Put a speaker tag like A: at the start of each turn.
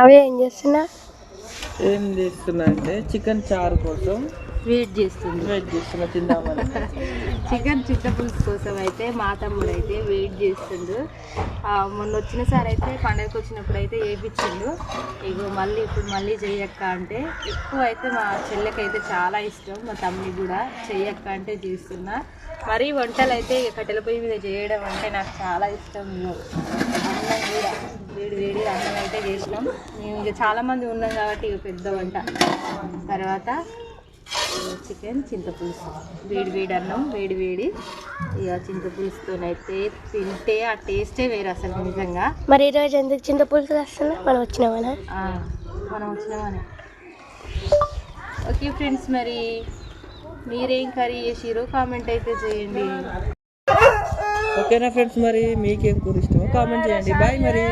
A: అవే ఏం చేస్తున్నా
B: అంటే చికెన్ చారు కోసం
A: వెయిట్ చేస్తున్నా
B: తిందామని.
A: చికెన్ చింతపులుసు కోసం అయితే మా తమ్ముడు అయితే వెయిట్ చేస్తుండు. మొన్న వచ్చిన సార్ అయితే పండగకి వచ్చినప్పుడు అయితే వేయించిండు. ఇగో ఇప్పుడు మళ్ళీ చెయ్యక్క అంటే ఎక్కువ అయితే మా చెల్లెకైతే చాలా ఇష్టం, మా తమ్ముడికి కూడా చెయ్యక్క అంటే చేస్తున్నా. మరీ వంటలు అయితే కట్టెల పొయ్యి మీద చేయడం అంటే నాకు చాలా ఇష్టం. అన్నం కూడా వేడి అన్నం అయితే చేసినాం. మేము ఇక చాలామంది ఉన్నాం కాబట్టి ఇక పెద్ద వంట. తర్వాత చికెన్ చింతపులుసు, వేడి అన్నం వేడి ఇక చింతపులుసుతోనైతే తింటే ఆ టేస్టే వేరు అసలు నిజంగా. మరి ఈరోజు ఎందుకు చింతపులుసు వస్తున్నా? మనం వచ్చినామనే. ఓకే ఫ్రెండ్స్, మరి మీరేం కర్రీ చేసిరో కామెంట్ అయితే చేయండి.
B: ఓకేనా ఫ్రెండ్స్, మరి మీకేం కూర ఇష్టమో కామెంట్ చేయండి. బాయ్ మరి.